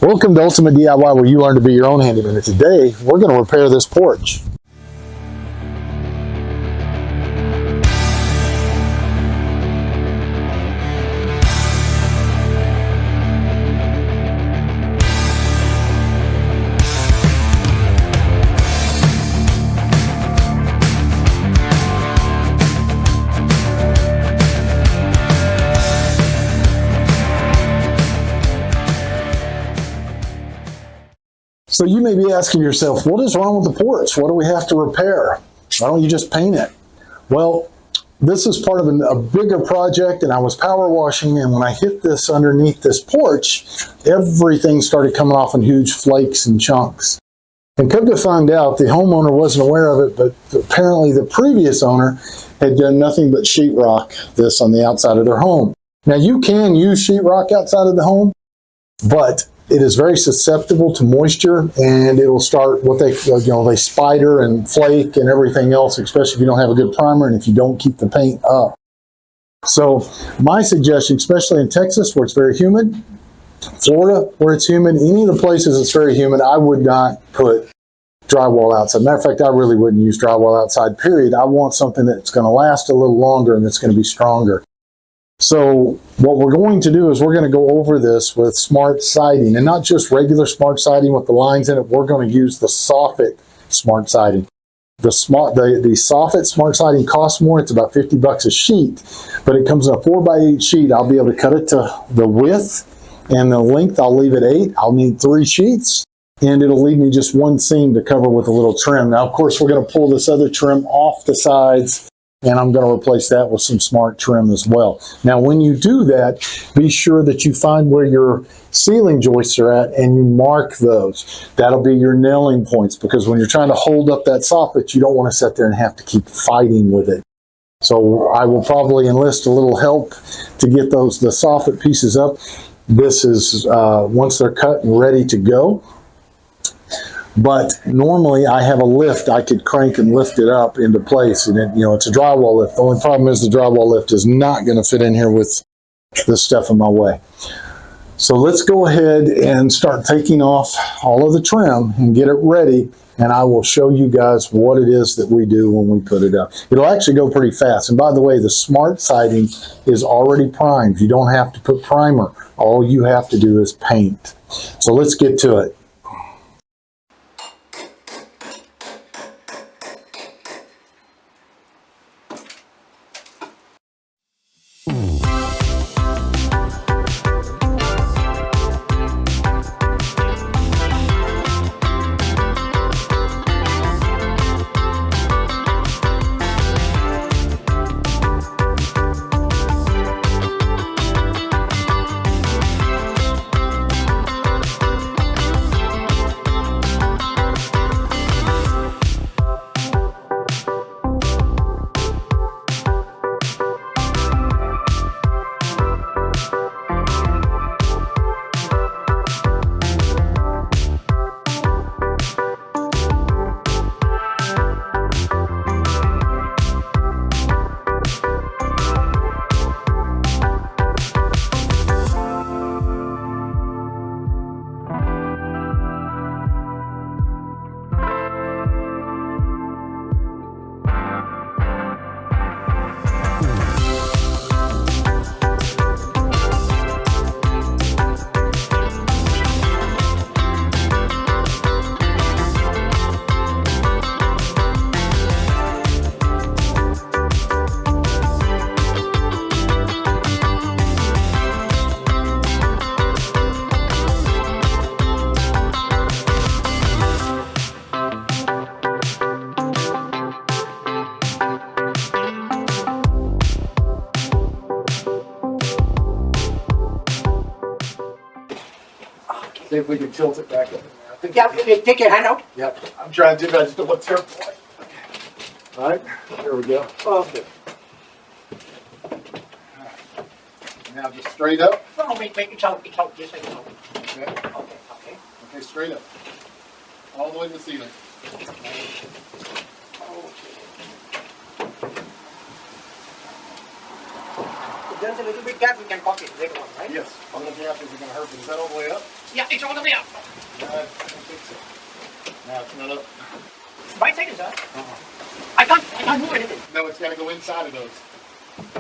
Welcome to Ultimate DIY, where you learn to be your own handyman. And today, we're going to repair this porch. So you may be asking yourself, what is wrong with the porch? What do we have to repair? Why don't you just paint it? Well, this is part of a bigger project, and I was power washing, and when I hit this underneath this porch, everything started coming off in huge flakes and chunks. And come to find out, the homeowner wasn't aware of it, but apparently the previous owner had done nothing but sheetrock this on the outside of their home. Now, you can use sheetrock outside of the home, but it is very susceptible to moisture, and it'll start what they spider and flake and everything else, especially if you don't have a good primer and if you don't keep the paint up. So my suggestion, especially in Texas where it's very humid, Florida where it's humid, any of the places it's very humid, I would not put drywall outside. Matter of fact, I really wouldn't use drywall outside, period. I want something that's going to last a little longer and that's going to be stronger. So what we're going to do is we're going to go over this with SmartSiding, and not just regular SmartSiding with the lines in it. We're going to use the Soffit SmartSiding. The Soffit SmartSiding costs more. It's about $50 a sheet, but it comes in a 4x8 sheet. I'll be able to cut it to the width, and the length I'll leave at 8. I'll need 3 sheets, and it'll leave me just one seam to cover with a little trim. Now, of course, we're going to pull this other trim off the sides, and I'm going to replace that with some smart trim as well. Now, when you do that, be sure that you find where your ceiling joists are at and you mark those. That'll be your nailing points, because when you're trying to hold up that soffit, you don't want to sit there and have to keep fighting with it. So I will probably enlist a little help to get the soffit pieces up. This is once they're cut and ready to go. But normally I have a lift I could crank and lift it up into place, and it's a drywall lift. The only problem is the drywall lift is not going to fit in here with this stuff in my way. So let's go ahead and start taking off all of the trim and get it ready, and I will show you guys what it is that we do when we put it up. It'll actually go pretty fast. And by the way, the SmartSiding is already primed. You don't have to put primer. All you have to do is paint. So let's get to it. See if we can tilt it back up in there. I think Yeah, take your hand out. Yep. I'm trying to do that. I just don't want to tear it apart. Okay. All right. There we go. Okay. Now just straight up. No, wait, it's out, just like so. Okay. Okay. Okay, straight up. All the way to the ceiling. there's a little bit gap, we can caulk it later on, right? Yes. I'm gonna gap is gonna hurt. Is that all the way up? Yeah, it's all the way up. No, I don't think so. No, it's not up. Right side is up. I can't move anything. No, it's gotta go inside of those.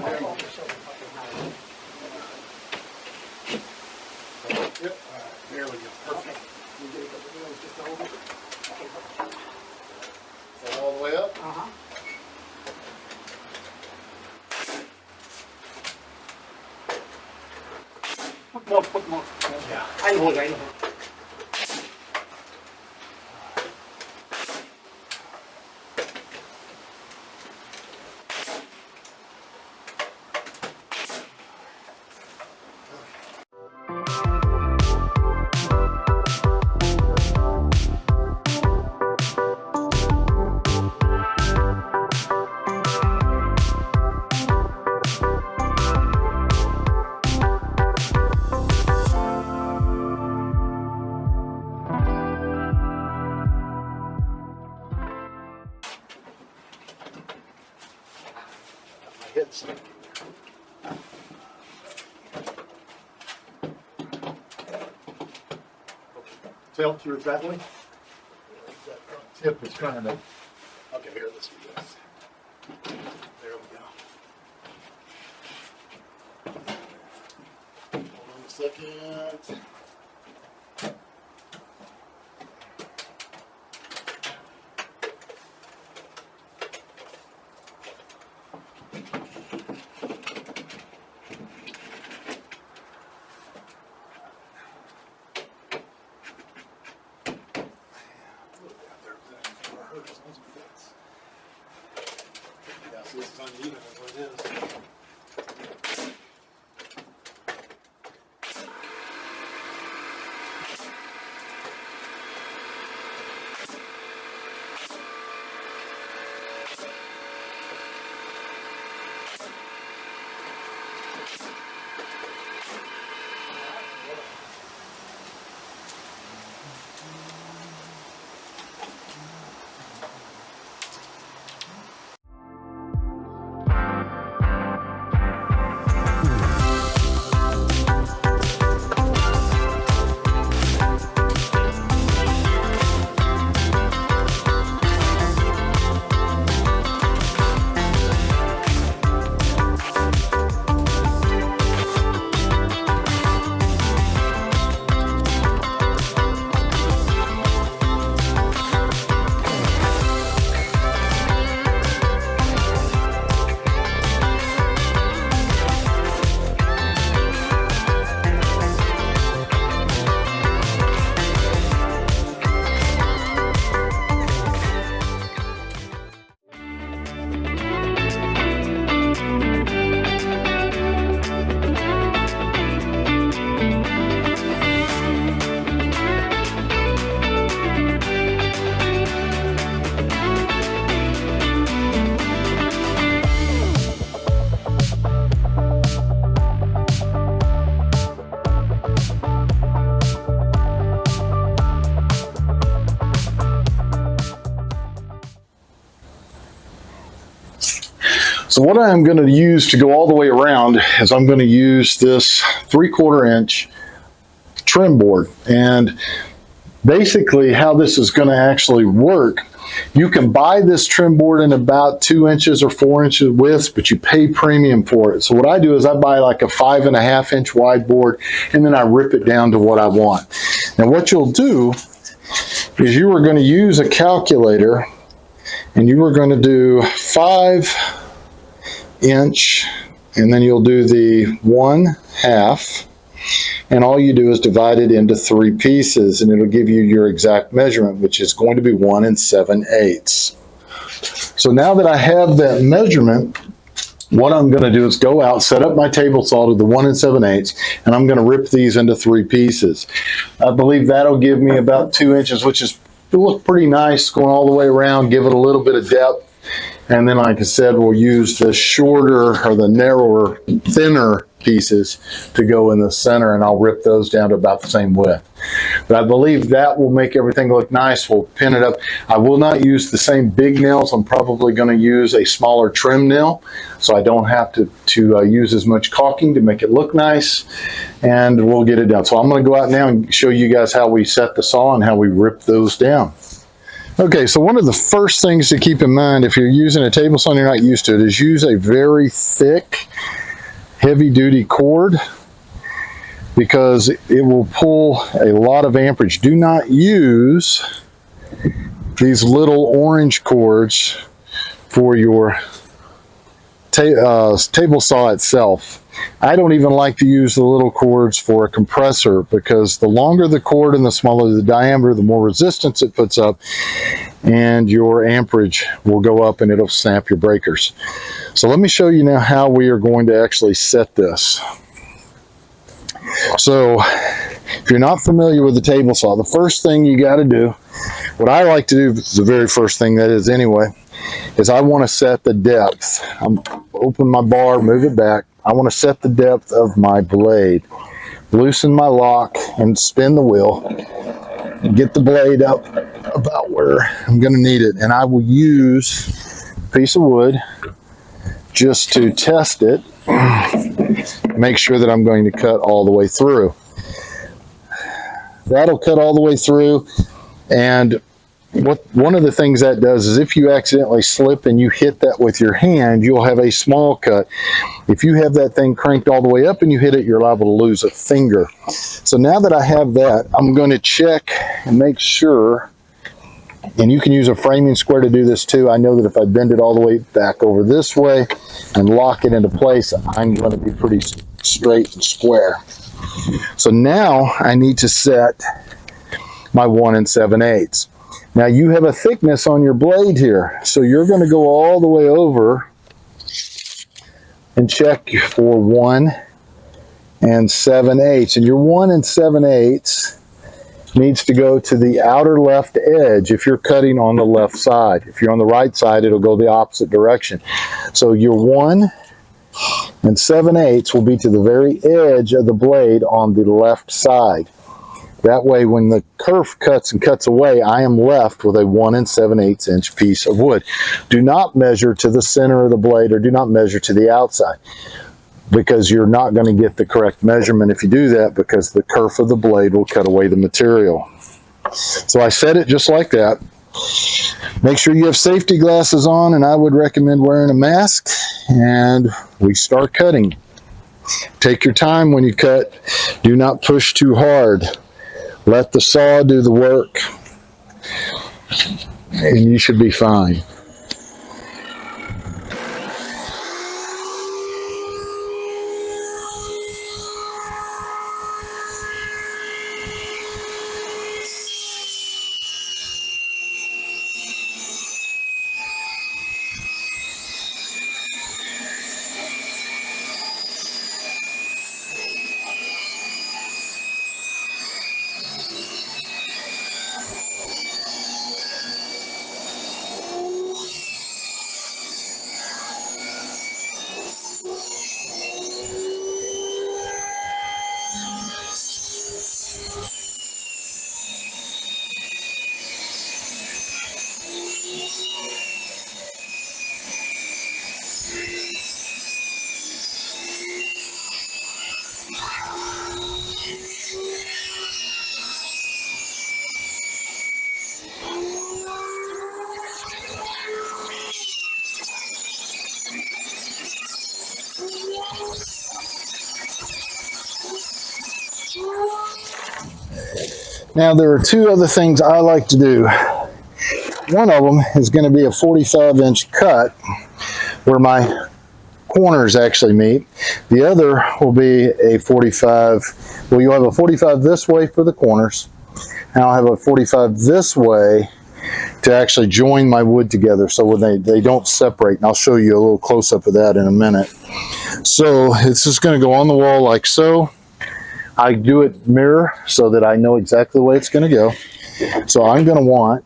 There you go. Okay, so, okay, now. Yep. All right. There we go. Perfect. You get it up the nose just a little bit. Okay, perfect. Is that all the way up? Uh-huh. Put more. Yeah. I'll hold. My head's sinking. Tilt yours that way. That front tip is trying to. Okay, here, let's do this. There we go. Hold on a second. Yeah, so this is uneven is what it is. So what I'm going to use to go all the way around is I'm going to use this 3/4 inch trim board. And basically how this is going to actually work, you can buy this trim board in about 2 inches or 4 inches width, but you pay premium for it. So what I do is I buy like a 5.5 inch wide board, and then I rip it down to what I want. Now what you'll do is you are going to use a calculator, and you are going to do 5 inch, and then you'll do the 1/2, and all you do is divide it into 3 pieces, and it'll give you your exact measurement, which is going to be 1 7/8. So now that I have that measurement, what I'm going to do is go out, set up my table saw to the 1 7/8, and I'm going to rip these into 3 pieces. I believe that'll give me about 2 inches, which is, it'll look pretty nice going all the way around, give it a little bit of depth. And then, like I said, we'll use the shorter or the narrower, thinner pieces to go in the center, and I'll rip those down to about the same width. But I believe that will make everything look nice. We'll pin it up. I will not use the same big nails. I'm probably going to use a smaller trim nail so I don't have to use as much caulking to make it look nice, and we'll get it done. So I'm going to go out now and show you guys how we set the saw and how we rip those down. Okay, so one of the first things to keep in mind if you're using a table saw and you're not used to it is use a very thick, heavy-duty cord, because it will pull a lot of amperage. Do not use these little orange cords for your table saw itself. I don't even like to use the little cords for a compressor, because the longer the cord and the smaller the diameter, the more resistance it puts up, and your amperage will go up and it'll snap your breakers. So let me show you now how we are going to actually set this. So if you're not familiar with the table saw, the first thing you got to do, what I like to do, the very first thing that is anyway, is I want to set the depth. Open my bar, move it back. I want to set the depth of my blade. Loosen my lock and spin the wheel. Get the blade up about where I'm going to need it. And I will use a piece of wood just to test it. Make sure that I'm going to cut all the way through. That'll cut all the way through. And one of the things that does is if you accidentally slip and you hit that with your hand, you'll have a small cut. If you have that thing cranked all the way up and you hit it, you're liable to lose a finger. So now that I have that, I'm going to check and make sure, and you can use a framing square to do this too. I know that if I bend it all the way back over this way and lock it into place, I'm going to be pretty straight and square. So now I need to set my 1 7/8. Now you have a thickness on your blade here, so you're going to go all the way over and check for 1 7/8. And your 1 7/8 needs to go to the outer left edge if you're cutting on the left side. If you're on the right side, it'll go the opposite direction. So your 1 7/8 will be to the very edge of the blade on the left side. That way, when the kerf cuts and cuts away, I am left with a 1 7/8 inch piece of wood. Do not measure to the center of the blade, or do not measure to the outside, because you're not going to get the correct measurement if you do that, because the kerf of the blade will cut away the material. So I set it just like that. Make sure you have safety glasses on, and I would recommend wearing a mask, and we start cutting. Take your time when you cut. Do not push too hard. Let the saw do the work, and you should be fine. Now there are two other things I like to do. One of them is going to be a 45-inch cut where my corners actually meet. The other will be a 45, well, you'll have a 45 this way for the corners, and I'll have a 45 this way to actually join my wood together so when they don't separate. And I'll show you a little close-up of that in a minute. So it's just going to go on the wall like so. I do it mirror so that I know exactly the way it's going to go. So I'm going to want,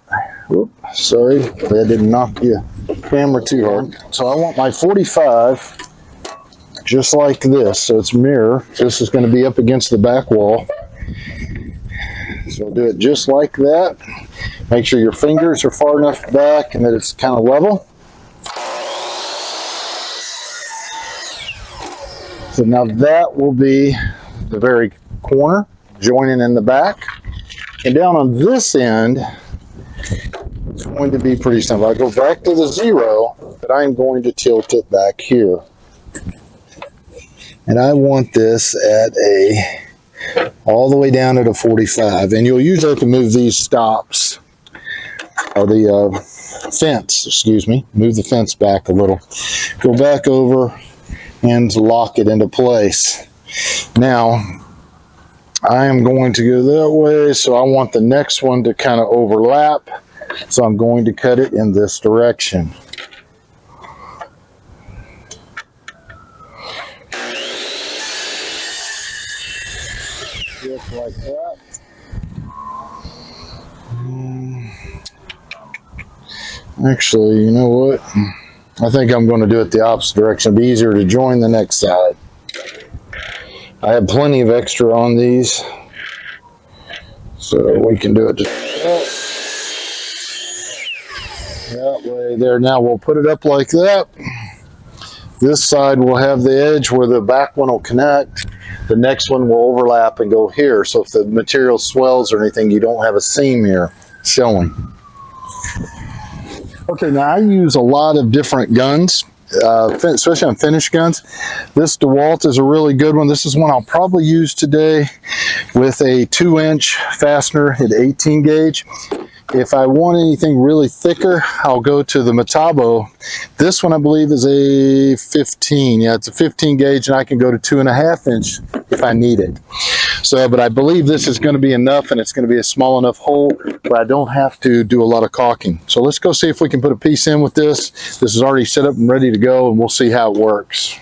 whoops, sorry, I didn't knock the camera too hard. So I want my 45 just like this. So it's mirror. This is going to be up against the back wall. So we'll do it just like that. Make sure your fingers are far enough back and that it's kind of level. So now that will be the very corner, joining in the back. And down on this end, it's going to be pretty simple. I go back to the 0, but I'm going to tilt it back here. And I want this at all the way down at a 45. And you'll usually have to move these stops, or the fence, excuse me, move the fence back a little. Go back over and lock it into place. Now, I am going to go that way, so I want the next one to kind of overlap. So I'm going to cut it in this direction. Just like that. Actually, you know what? I think I'm going to do it the opposite direction. It'll be easier to join the next side. I have plenty of extra on these, so we can do it just that way there. Now we'll put it up like that. This side will have the edge where the back one will connect. The next one will overlap and go here. So if the material swells or anything, you don't have a seam here showing. Okay, now I use a lot of different guns, especially on finished guns. This DeWalt is a really good one. This is one I'll probably use today with a 2-inch fastener at 18 gauge. If I want anything really thicker, I'll go to the Metabo. This one I believe is a 15. Yeah, it's a 15 gauge, and I can go to 2.5 inch if I need it. So, but I believe this is going to be enough, and it's going to be a small enough hole where I don't have to do a lot of caulking. So let's go see if we can put a piece in with this. This is already set up and ready to go, and we'll see how it works.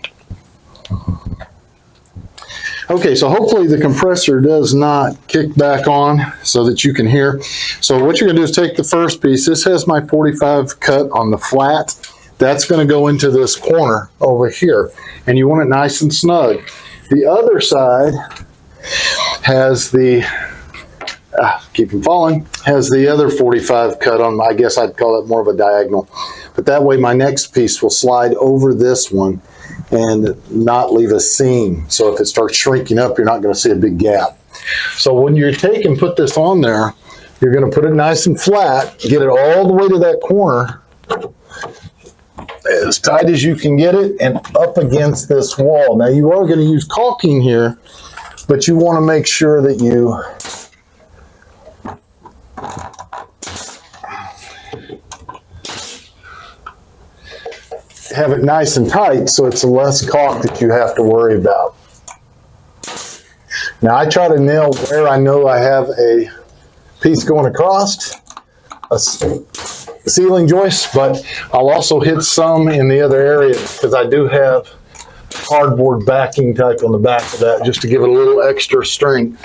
Okay, so hopefully the compressor does not kick back on so that you can hear. So what you're gonna do is take the first piece. This has my 45 cut on the flat. That's gonna go into this corner over here, and you want it nice and snug. The other side has the, keep from falling, has the other 45 cut on, I guess I'd call it more of a diagonal. But that way my next piece will slide over this one and not leave a seam. So if it starts shrinking up, you're not going to see a big gap. So when you take and put this on there, you're going to put it nice and flat, get it all the way to that corner, as tight as you can get it, and up against this wall. Now you are going to use caulking here, but you want to make sure that you have it nice and tight so it's less caulk that you have to worry about. Now I try to nail where I know I have a piece going across, a ceiling joist, but I'll also hit some in the other area because I do have cardboard backing type on the back of that just to give it a little extra strength.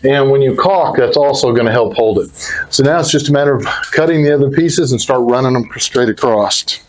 And when you caulk, that's also going to help hold it. So now it's just a matter of cutting the other pieces and start running them straight across.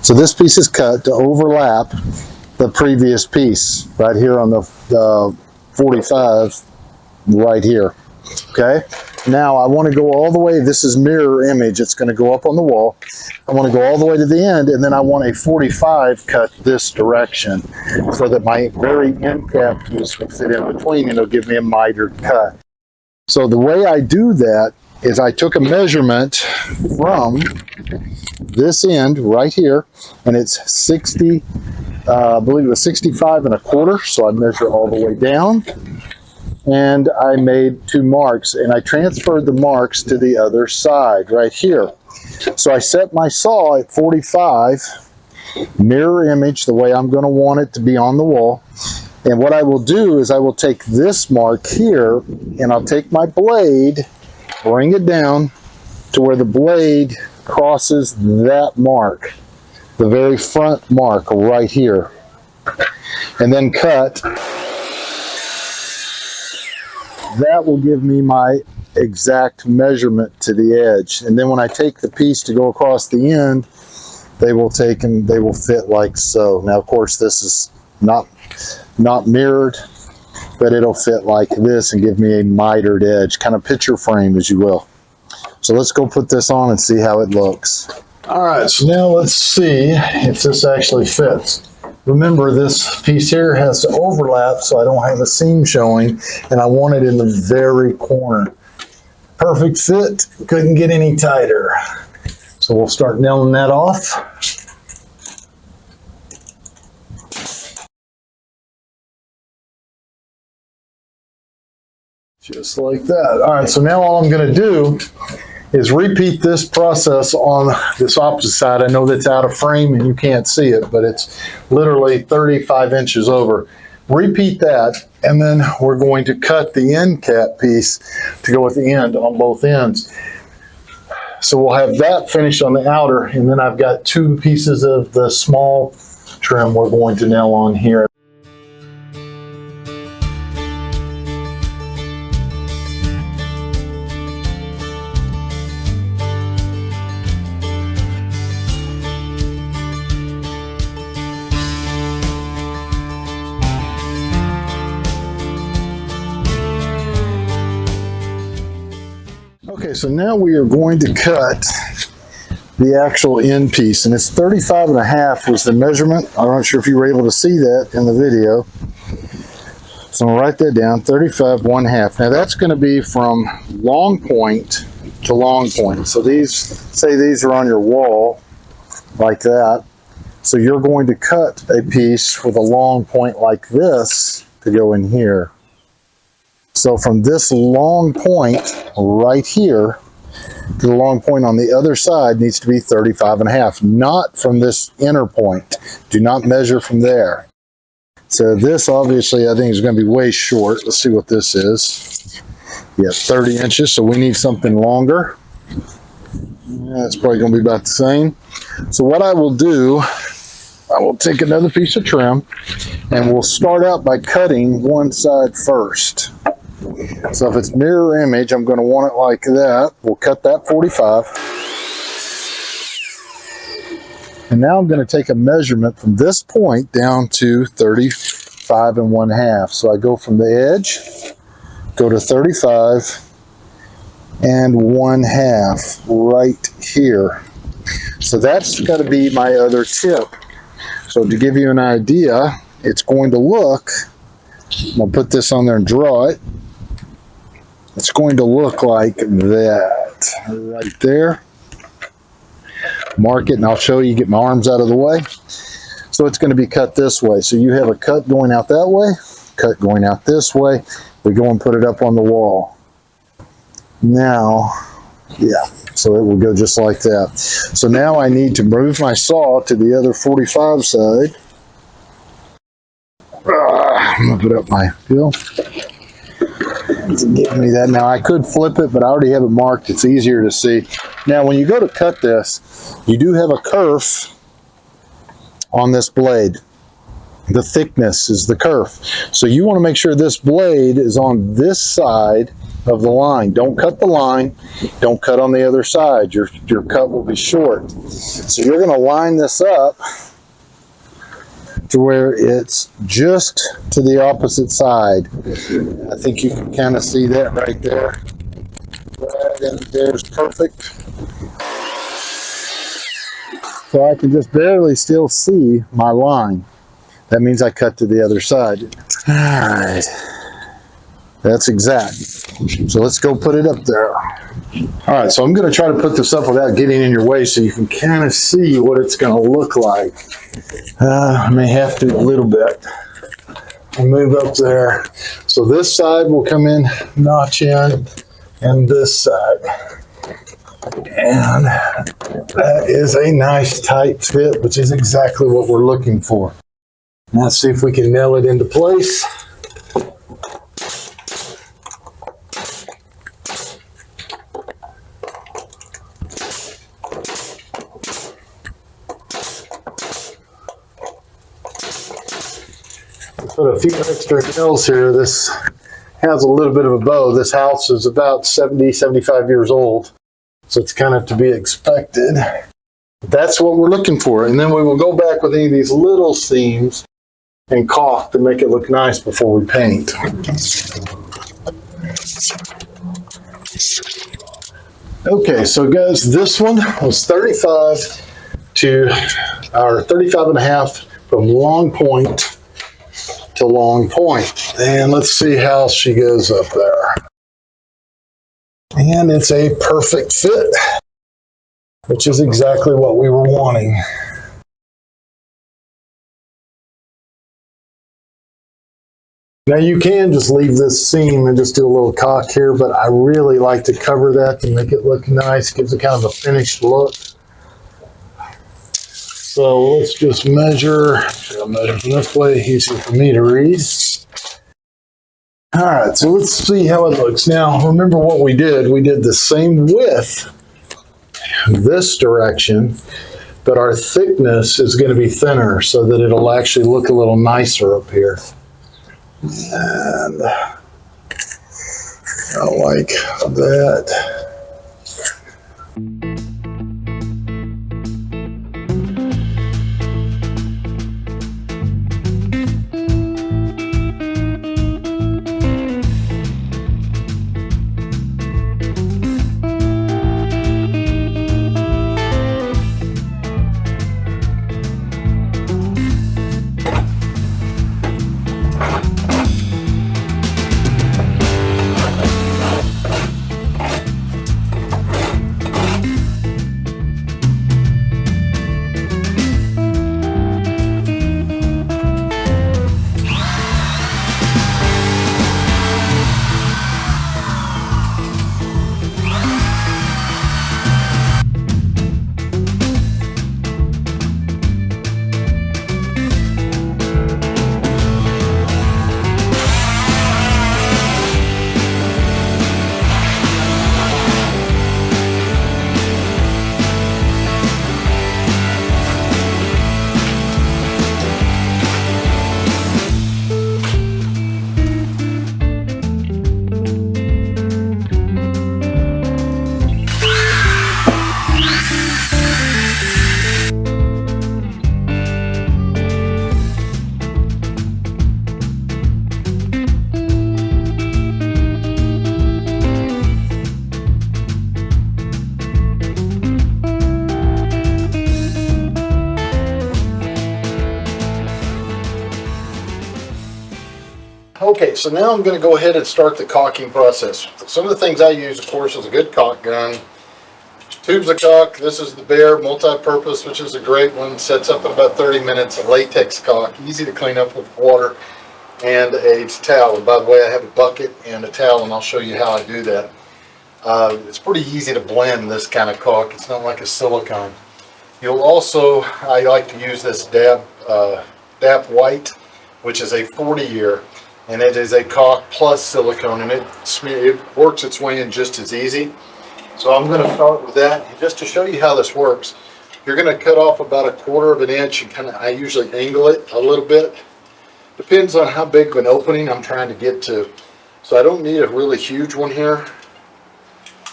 So this piece is cut to overlap the previous piece right here on the 45 right here. Okay, now I want to go all the way. This is mirror image. It's going to go up on the wall. I want to go all the way to the end, and then I want a 45 cut this direction so that my very end cap piece will fit in between, and it'll give me a mitered cut. So the way I do that is I took a measurement from this end right here, and it's 60, I believe it was 65 and a quarter. So I measure all the way down, and I made 2 marks, and I transferred the marks to the other side right here. So I set my saw at 45, mirror image the way I'm going to want it to be on the wall. And what I will do is I will take this mark here, and I'll take my blade, bring it down to where the blade crosses that mark, the very front mark right here, and then cut. That will give me my exact measurement to the edge. And then when I take the piece to go across the end, they will take and they will fit like so. Now, of course, this is not mirrored, but it'll fit like this and give me a mitered edge, kind of picture frame, as you will. So let's go put this on and see how it looks. All right, so now let's see if this actually fits. Remember, this piece here has to overlap so I don't have a seam showing, and I want it in the very corner. Perfect fit, couldn't get any tighter. So we'll start nailing that off. Just like that. All right, so now all I'm gonna do is repeat this process on this opposite side. I know that's out of frame and you can't see it, but it's literally 35 inches over. Repeat that, and then we're going to cut the end cap piece to go at the end on both ends. So we'll have that finished on the outer, and then I've got 2 pieces of the small trim we're going to nail on here. Okay, so now we are going to cut the actual end piece, and it's 35 and a half was the measurement. I'm not sure if you were able to see that in the video. So I'm gonna write that down, 35, 1/2. Now that's gonna be from long point to long point. So these, say these are on your wall like that. So you're going to cut a piece with a long point like this to go in here. So from this long point right here to the long point on the other side needs to be 35 and a half, not from this inner point. Do not measure from there. So this obviously I think is going to be way short. Let's see what this is. Yeah, 30 inches, so we need something longer. Yeah, it's probably going to be about the same. So what I will do, I will take another piece of trim, and we'll start out by cutting one side first. So if it's mirror image, I'm going to want it like that. We'll cut that 45. And now I'm going to take a measurement from this point down to 35 and 1/2. So I go from the edge, go to 35 and 1/2 right here. So that's got to be my other tip. So to give you an idea, it's going to look, I'm going to put this on there and draw it. It's going to look like that right there. Mark it, and I'll show you, get my arms out of the way. So it's going to be cut this way. So you have a cut going out that way, cut going out this way. We go and put it up on the wall. Now, yeah, so it will go just like that. So now I need to move my saw to the other 45 side. I'm going to put up my fill. Give me that. Now I could flip it, but I already have it marked. It's easier to see. Now when you go to cut this, you do have a kerf on this blade. The thickness is the kerf. So you want to make sure this blade is on this side of the line. Don't cut the line. Don't cut on the other side. Your cut will be short. So you're going to line this up to where it's just to the opposite side. I think you can kind of see that right there. Right in there's perfect. So I can just barely still see my line. That means I cut to the other side. All right. That's exact. So let's go put it up there. All right, so I'm going to try to put this up without getting in your way so you can kind of see what it's going to look like. I may have to a little bit. I'll move up there. So this side will come in, notch in, and this side. And that is a nice tight fit, which is exactly what we're looking for. Now let's see if we can nail it into place. Put a few extra nails here. This has a little bit of a bow. This house is about 70, 75 years old. So it's kind of to be expected. That's what we're looking for. And then we will go back with any of these little seams and caulk to make it look nice before we paint. Okay, so guys, this one was 35 and a half from long point to long point. And let's see how she goes up there. And it's a perfect fit, which is exactly what we were wanting. Now you can just leave this seam and just do a little caulk here, but I really like to cover that to make it look nice, gives it kind of a finished look. So let's just measure. I'll measure from this way, easier for me to read. All right, so let's see how it looks. Now, remember what we did. We did the same width this direction, but our thickness is going to be thinner so that it'll actually look a little nicer up here. And I like that. Okay, so now I'm going to go ahead and start the caulking process. Some of the things I use, of course, is a good caulk gun, tubes of caulk. This is the Bear multi-purpose, which is a great one. Sets up in about 30 minutes. A latex caulk, easy to clean up with water, and a towel. And by the way, I have a bucket and a towel, and I'll show you how I do that. It's pretty easy to blend this kind of caulk. It's not like a silicone. You'll also, I like to use this DAP White, which is a 40-year. And it is a caulk plus silicone, and it works its way in just as easy. So I'm going to start with that. And just to show you how this works, you're going to cut off about 1/4 of an inch, and I usually angle it a little bit. Depends on how big of an opening I'm trying to get to. So I don't need a really huge one here.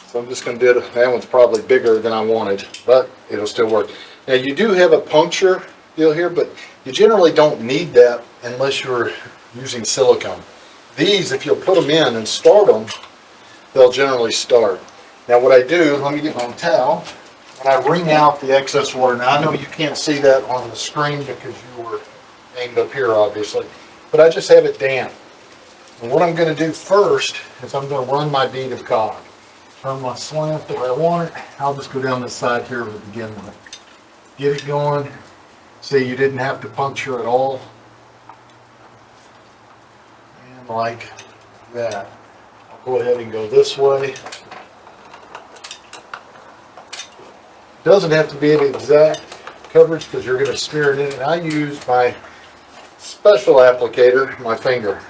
So I'm just going to do it. That one's probably bigger than I wanted, but it'll still work. Now you do have a puncture deal here, but you generally don't need that unless you're using silicone. These, if you'll put them in and start them, they'll generally start. Now what I do, let me get my towel, and I wring out the excess water. Now I know you can't see that on the screen because you were aimed up here, obviously, but I just have it damp. And what I'm going to do first is I'm going to run my bead of caulk. Turn my slant the way I want it. I'll just go down this side here to begin with. Get it going. See, you didn't have to puncture at all. And like that. I'll go ahead and go this way. Doesn't have to be an exact coverage because you're going to smear it in. And I use my special applicator, my finger.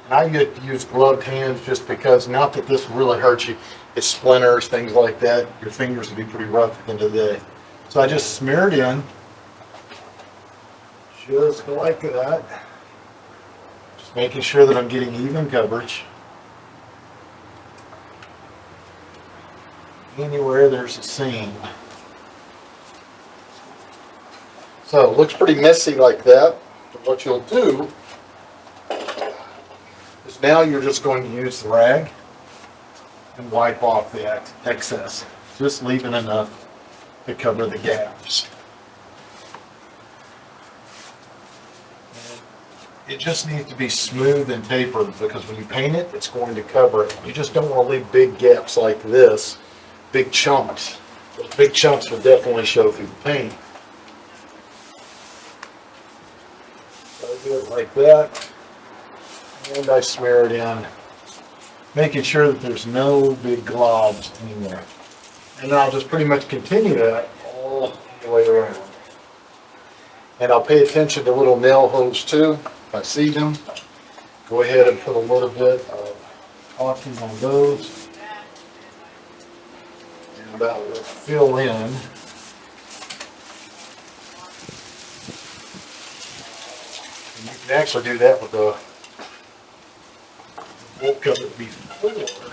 And I get to use gloved hands just because, not that this really hurts you, it splinters, things like that. Your fingers will be pretty rough at the end of the day. So I just smear it in, just like that. Just making sure that I'm getting even coverage. Anywhere there's a seam. So it looks pretty messy like that. But what you'll do is now you're just going to use the rag and wipe off the excess, just leaving enough to cover the gaps. It just needs to be smooth and tapered because when you paint it, it's going to cover it. You just don't want to leave big gaps like this, big chunks. Those big chunks will definitely show through the paint. So I do it like that, and I smear it in, making sure that there's no big globs anywhere. And then I'll just pretty much continue that all the way around. And I'll pay attention to little nail holes too. If I see them, go ahead and put a little bit of caulking on those. And that will fill in. And you can actually do that with the bolt cover before.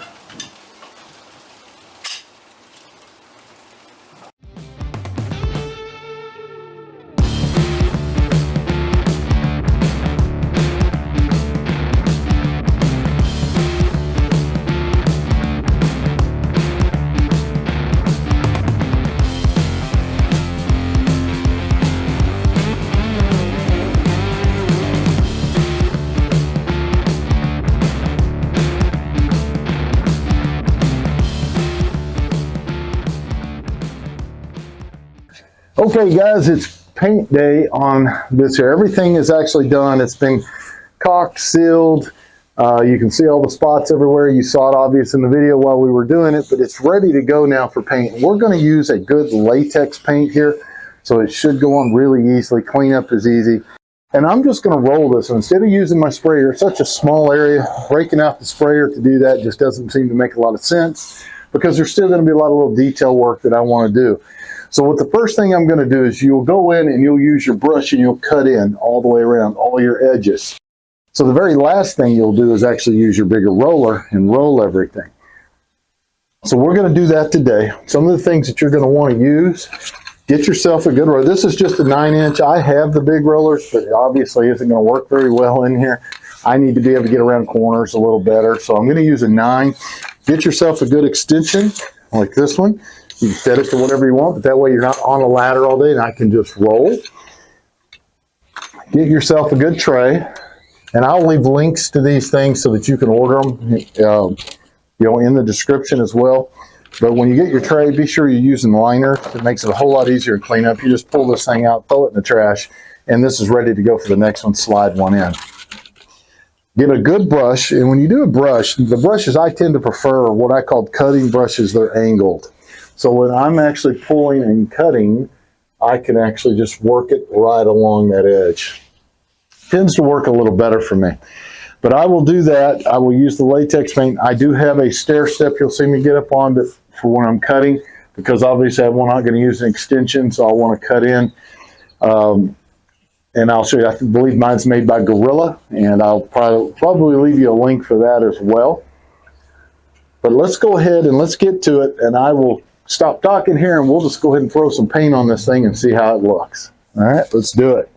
Okay guys, it's paint day on this here. Everything is actually done. It's been caulked, sealed. You can see all the spots everywhere. You saw it obvious in the video while we were doing it, but it's ready to go now for paint. We're going to use a good latex paint here, so it should go on really easily. Cleanup is easy. And I'm just going to roll this. So instead of using my sprayer, it's such a small area, breaking out the sprayer to do that just doesn't seem to make a lot of sense because there's still going to be a lot of little detail work that I want to do. So what the first thing I'm going to do is you'll go in and you'll use your brush and you'll cut in all the way around all your edges. So the very last thing you'll do is actually use your bigger roller and roll everything. So we're going to do that today. Some of the things that you're going to want to use, get yourself a good roller. This is just a 9-inch. I have the big rollers, but it obviously isn't going to work very well in here. I need to be able to get around corners a little better. So I'm going to use a 9. Get yourself a good extension like this one. You can set it to whatever you want, but that way you're not on a ladder all day and I can just roll. Get yourself a good tray, and I'll leave links to these things so that you can order them, in the description as well. But when you get your tray, be sure you're using liner. It makes it a whole lot easier to clean up. You just pull this thing out, throw it in the trash, and this is ready to go for the next one. Slide one in. Get a good brush, and when you do a brush, the brushes I tend to prefer are what I call cutting brushes. They're angled. So when I'm actually pulling and cutting, I can actually just work it right along that edge. Tends to work a little better for me. But I will do that. I will use the latex paint. I do have a stair step you'll see me get up on for when I'm cutting, because obviously I'm not going to use an extension, so I want to cut in. And I'll show you, I believe mine's made by Gorilla, and I'll probably leave you a link for that as well. But let's go ahead and let's get to it, and I will stop talking here and we'll just go ahead and throw some paint on this thing and see how it looks. All right, let's do it.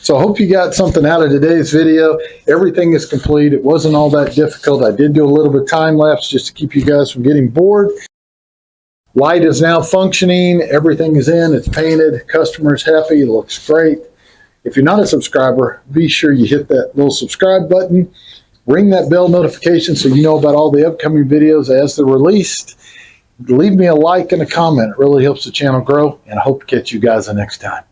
So I hope you got something out of today's video. Everything is complete. It wasn't all that difficult. I did do a little bit of time lapse just to keep you guys from getting bored. Light is now functioning. Everything is in. It's painted. Customer's happy. It looks great. If you're not a subscriber, be sure you hit that little subscribe button. Ring that bell notification so you know about all the upcoming videos as they're released. Leave me a like and a comment. It really helps the channel grow, and I hope to catch you guys the next time.